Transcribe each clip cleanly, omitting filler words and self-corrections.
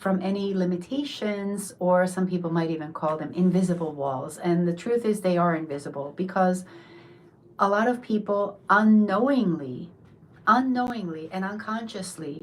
from any limitations, or some people might even call them invisible walls. And the truth is they are invisible, because a lot of people unknowingly and unconsciously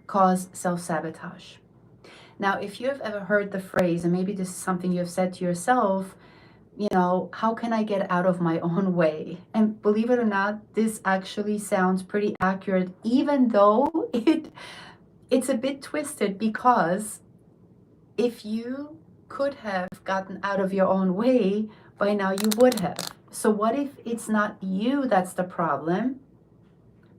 cause self-sabotage. Now, if you have ever heard the phrase, and maybe this is something you've said to yourself, how can I get out of my own way? And believe it or not, this actually sounds pretty accurate, even though it's a bit twisted, because if you could have gotten out of your own way, by now you would have. So what if it's not you that's the problem,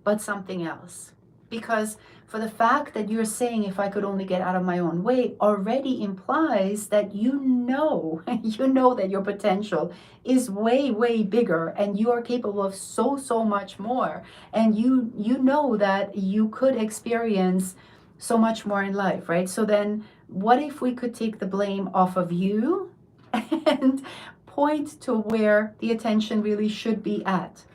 but something else? Because for the fact that you're saying, if I could only get out of my own way, already implies that you know that your potential is way, way bigger, and you are capable of so, so much more. And you know that you could experience so much more in life, right? So then what if we could take the blame off of you and point to where the attention really should be at?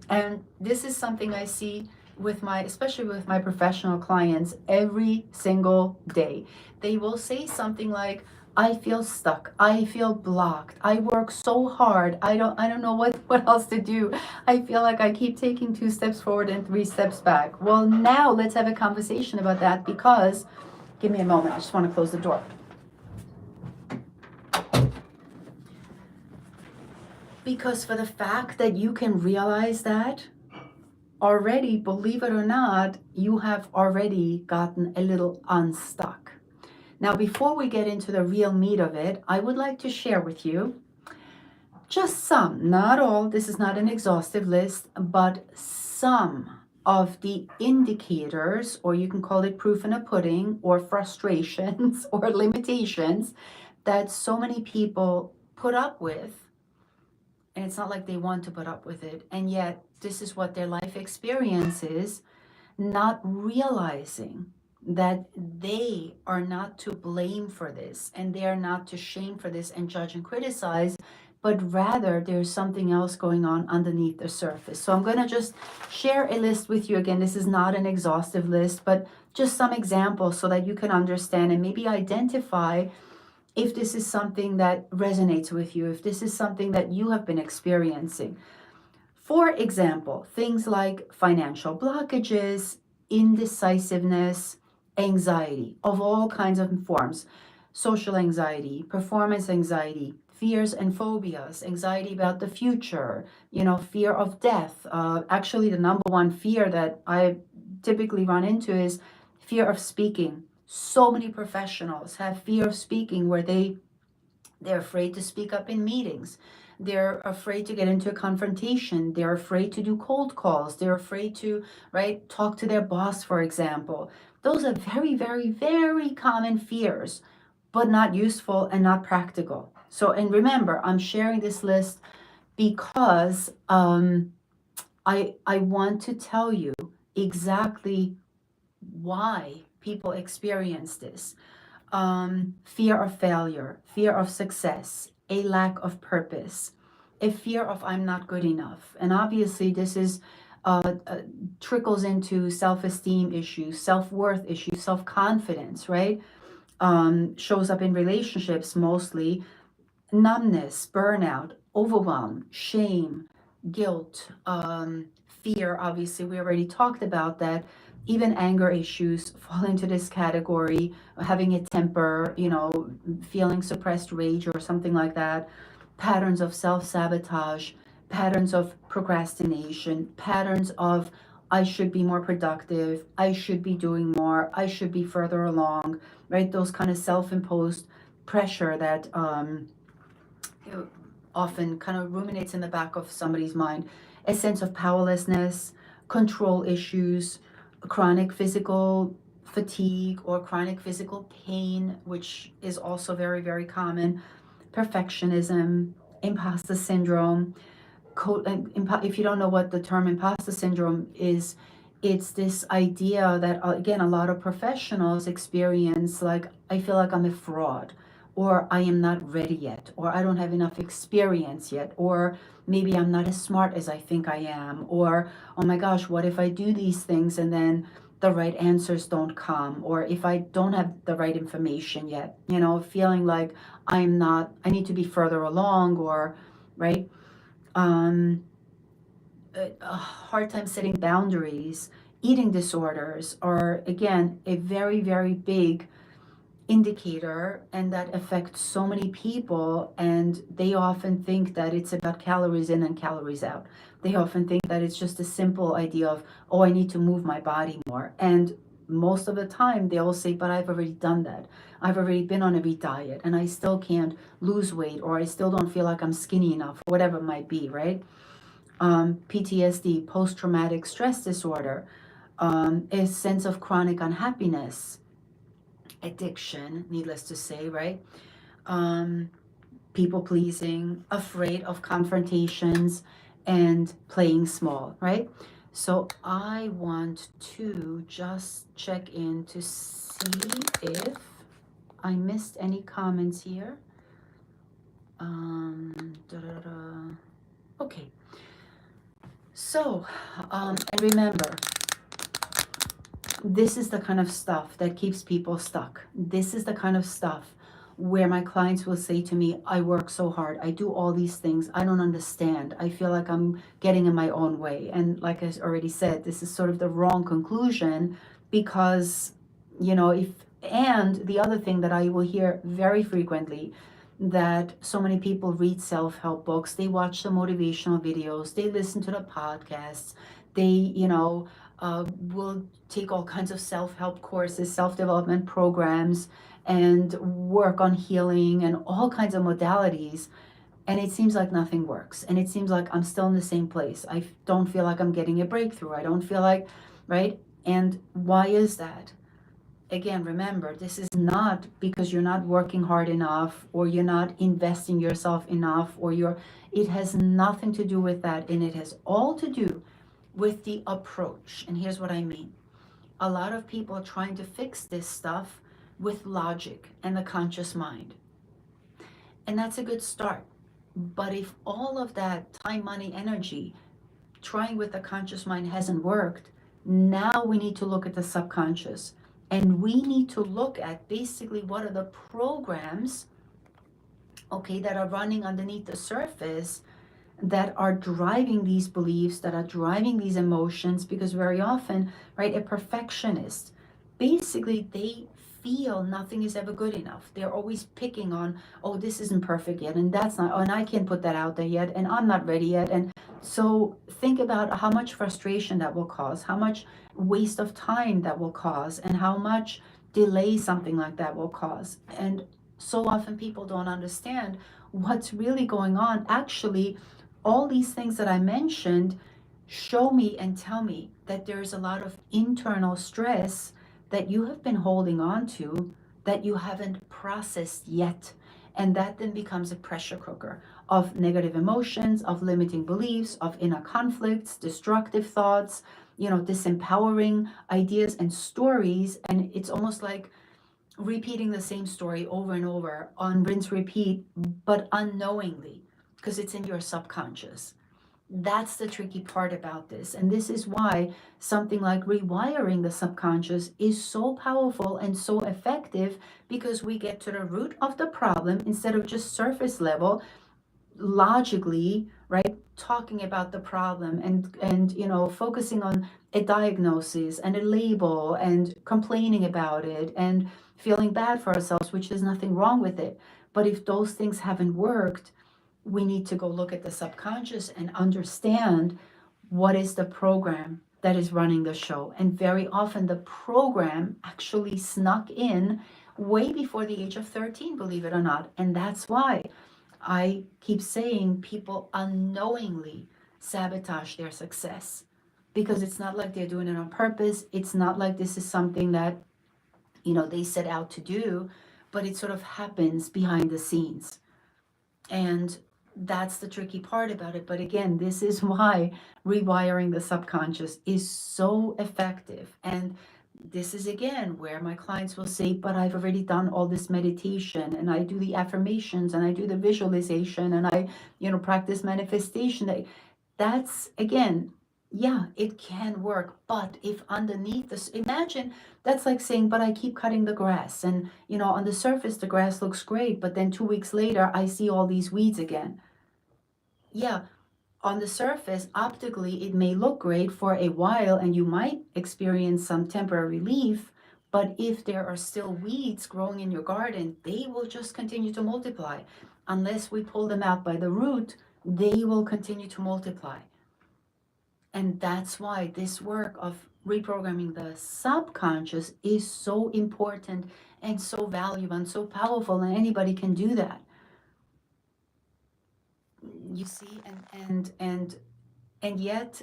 And this is something I see especially with my professional clients every single day. They will say something like, I feel stuck, I feel blocked, I work so hard, I don't know what else to do. I feel like I keep taking 2 steps forward and 3 steps back. Well, now let's have a conversation about that, because, give me a moment, I just want to close the door. Because for the fact that you can realize that, already, believe it or not, you have already gotten a little unstuck. Now, before we get into the real meat of it, I would like to share with you just some, not all, this is not an exhaustive list, but some of the indicators, or you can call it proof in a pudding, or frustrations, or limitations that so many people put up with. And it's not like they want to put up with it, and yet this is what their life experience is, not realizing that they are not to blame for this, and they are not to shame for this and judge and criticize, but rather there's something else going on underneath the surface. So I'm going to just share a list with you. Again, this is not an exhaustive list, but just some examples so that you can understand and maybe identify if this is something that resonates with you, if this is something that you have been experiencing. For example, things like financial blockages, indecisiveness, anxiety of all kinds of forms, social anxiety, performance anxiety, fears and phobias, anxiety about the future, fear of death. Actually, the number one fear that I typically run into is fear of speaking. So many professionals have fear of speaking, where they're afraid to speak up in meetings. They're afraid to get into a confrontation. They're afraid to do cold calls. They're afraid to, talk to their boss, for example. Those are very, very, very common fears, but not useful and not practical. So, and remember, I'm sharing this list because I want to tell you exactly why people experience this. Fear of failure, fear of success, a lack of purpose, a fear of I'm not good enough. And obviously this is trickles into self-esteem issues, self-worth issues, self-confidence, right? Shows up in relationships mostly. Numbness, burnout, overwhelm, shame, guilt, fear. Obviously, we already talked about that. Even anger issues fall into this category, having a temper, feeling suppressed rage or something like that. Patterns of self-sabotage, patterns of procrastination, patterns of I should be more productive, I should be doing more, I should be further along, right? Those kind of self-imposed pressure that often kind of ruminates in the back of somebody's mind. A sense of powerlessness, control issues, chronic physical fatigue or chronic physical pain, which is also very, very common. Perfectionism, imposter syndrome. If you don't know what the term imposter syndrome is, it's this idea that, again, a lot of professionals experience, like, I feel like I'm a fraud, or I am not ready yet, or I don't have enough experience yet, or maybe I'm not as smart as I think I am, or, oh my gosh, what if I do these things and then the right answers don't come, or if I don't have the right information yet, feeling like I need to be further along, or, right? Um, a hard time setting boundaries, eating disorders are, again, a very, very big indicator, and that affects so many people. And they often think that it's about calories in and calories out. They often think that it's just a simple idea of, oh, I need to move my body more. And most of the time they'll say, but I've already done that. I've already been on every diet and I still can't lose weight, or I still don't feel like I'm skinny enough, whatever it might be, right? PTSD, post-traumatic stress disorder, a sense of chronic unhappiness, addiction, needless to say, right? People pleasing, afraid of confrontations, and playing small, right? So I want to just check in to see if I missed any comments here. Okay. So, and remember, this is the kind of stuff that keeps people stuck. This is the kind of stuff where my clients will say to me, I work so hard. I do all these things. I don't understand. I feel like I'm getting in my own way. And like I already said, this is sort of the wrong conclusion, because, and the other thing that I will hear very frequently, that so many people read self-help books, they watch the motivational videos, they listen to the podcasts, they, will take all kinds of self-help courses, self-development programs, and work on healing and all kinds of modalities. And it seems like nothing works. And it seems like I'm still in the same place. I don't feel like I'm getting a breakthrough. I don't feel like, right? And why is that? Again, remember, this is not because you're not working hard enough, or you're not investing yourself enough, or it has nothing to do with that. And it has all to do with the approach. And here's what I mean. A lot of people are trying to fix this stuff with logic and the conscious mind. And that's a good start. But if all of that time, money, energy trying with the conscious mind hasn't worked, now we need to look at the subconscious. And we need to look at basically what are the programs, okay, that are running underneath the surface, that are driving these beliefs, that are driving these emotions. Because very often, right, a perfectionist, basically they feel nothing is ever good enough. They're always picking on, oh, this isn't perfect yet, and that's not, oh, and I can't put that out there yet, and I'm not ready yet. And so think about how much frustration that will cause, how much waste of time that will cause, and how much delay something like that will cause. And so often people don't understand what's really going on. Actually, all these things that I mentioned show me and tell me that there's a lot of internal stress that you have been holding on to, that you haven't processed yet. And that then becomes a pressure cooker of negative emotions, of limiting beliefs, of inner conflicts, destructive thoughts, disempowering ideas and stories. And it's almost like repeating the same story over and over on rinse repeat, but unknowingly, because it's in your subconscious. That's the tricky part about this. And this is why something like rewiring the subconscious is so powerful and so effective, because we get to the root of the problem instead of just surface level, logically, right, talking about the problem and focusing on a diagnosis and a label and complaining about it and feeling bad for ourselves, which there's nothing wrong with it. But if those things haven't worked, we need to go look at the subconscious and understand what is the program that is running the show. And very often the program actually snuck in way before the age of 13, believe it or not. And that's why I keep saying people unknowingly sabotage their success, because it's not like they're doing it on purpose. It's not like this is something that, they set out to do, but it sort of happens behind the scenes. And that's the tricky part about it. But again, this is why rewiring the subconscious is so effective. And this is again where my clients will say, but I've already done all this meditation, and I do the affirmations, and I do the visualization, and I, practice manifestation. That's again, Yeah, it can work. But if underneath this, imagine that's like saying, but I keep cutting the grass. And, on the surface, the grass looks great. But then 2 weeks later, I see all these weeds again. Yeah, on the surface, optically, it may look great for a while and you might experience some temporary relief. But if there are still weeds growing in your garden, they will just continue to multiply. Unless we pull them out by the root, they will continue to multiply. And that's why this work of reprogramming the subconscious is so important and so valuable and so powerful, and anybody can do that. You see, and yet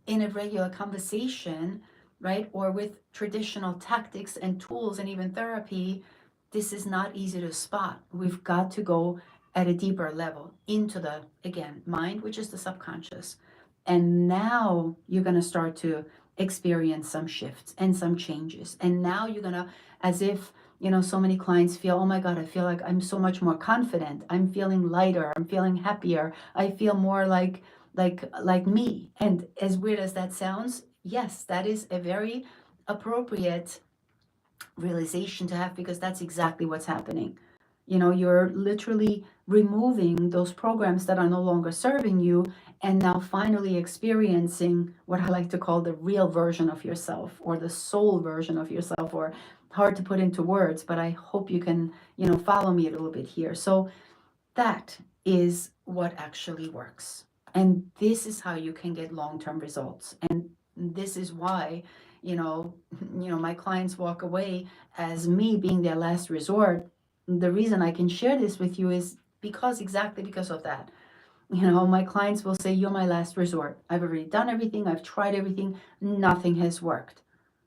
in a regular conversation, right, or with traditional tactics and tools and even therapy, this is not easy to spot. We've got to go at a deeper level into the, again, mind, which is the subconscious. And now you're going to start to experience some shifts and some changes. And now you're going to, as if, so many clients feel, oh my God, I feel like I'm so much more confident. I'm feeling lighter. I'm feeling happier. I feel more like me. And as weird as that sounds, yes, that is a very appropriate realization to have, because that's exactly what's happening. You're literally removing those programs that are no longer serving you, and now finally experiencing what I like to call the real version of yourself, or the soul version of yourself, or hard to put into words, but I hope you can, follow me a little bit here. So that is what actually works. And this is how you can get long-term results. And this is why, my clients walk away as me being their last resort. The reason I can share this with you is exactly because of that. My clients will say, you're my last resort. I've already done everything. I've tried everything. Nothing has worked.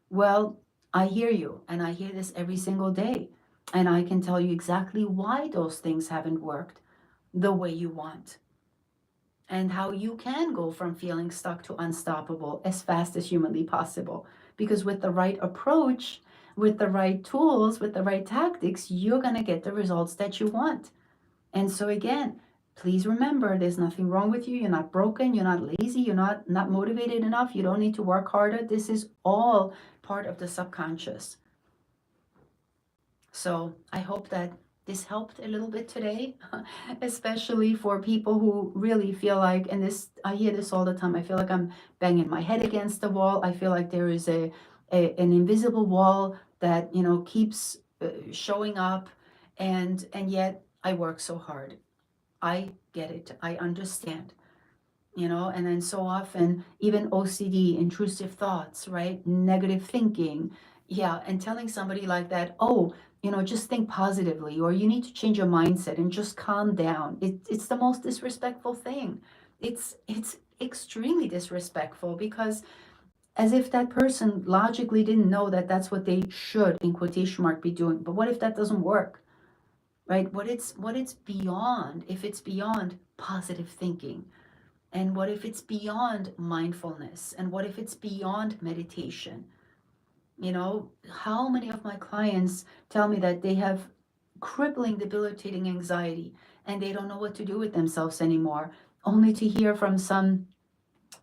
Well, I hear you, and I hear this every single day. And I can tell you exactly why those things haven't worked the way you want, and how you can go from feeling stuck to unstoppable as fast as humanly possible. Because with the right approach, with the right tools, with the right tactics, you're going to get the results that you want. And so again, please remember, there's nothing wrong with you. You're not broken. You're not lazy. You're not motivated enough. You don't need to work harder. This is all part of the subconscious. So I hope that this helped a little bit today, especially for people who really feel like, and this, I hear this all the time, I feel like I'm banging my head against the wall. I feel like there is an invisible wall that, keeps showing up, and yet I work so hard. I get it. I understand. And then so often, even OCD, intrusive thoughts, right? Negative thinking. Yeah. And telling somebody like that, oh, just think positively, or you need to change your mindset and just calm down. It's the most disrespectful thing. It's extremely disrespectful, because as if that person logically didn't know that that's what they should, in quotation mark, be doing. But what if that doesn't work, right? What it's beyond, if it's beyond positive thinking, and what if it's beyond mindfulness? And what if it's beyond meditation? How many of my clients tell me that they have crippling, debilitating anxiety and they don't know what to do with themselves anymore, only to hear from some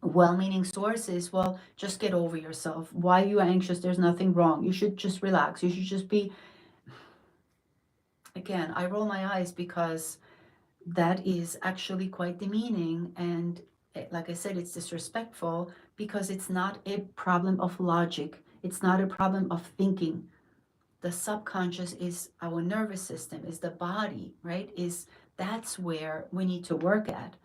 well-meaning sources, well, just get over yourself. Why are you anxious? There's nothing wrong. You should just relax. You should just be. Again, I roll my eyes, because that is actually quite demeaning, and like I said, it's disrespectful, because it's not a problem of logic. It's not a problem of thinking. The subconscious is our nervous system, is the body, right? That's where we need to work at.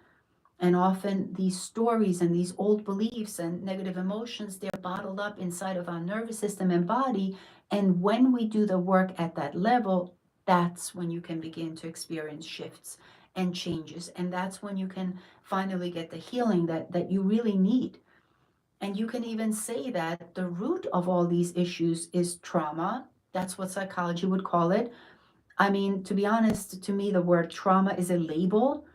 And often these stories and these old beliefs and negative emotions, they're bottled up inside of our nervous system and body. And when we do the work at that level, that's when you can begin to experience shifts and changes. And that's when you can finally get the healing that you really need. And you can even say that the root of all these issues is trauma. That's what psychology would call it. I mean, to be honest, to me, the word trauma is a label.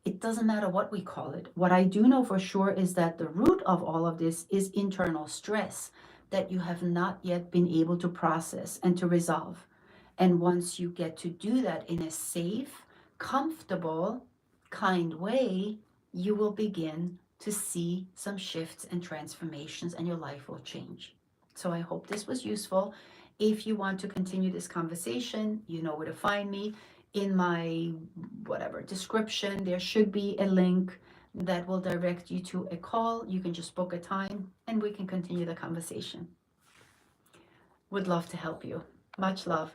It doesn't matter what we call it. What I do know for sure is that the root of all of this is internal stress that you have not yet been able to process and to resolve. And once you get to do that in a safe, comfortable, kind way, you will begin to see some shifts and transformations, and your life will change. So I hope this was useful. If you want to continue this conversation, you know where to find me. In my description, there should be a link that will direct you to a call. You can just book a time and we can continue the conversation. Would love to help you. Much love.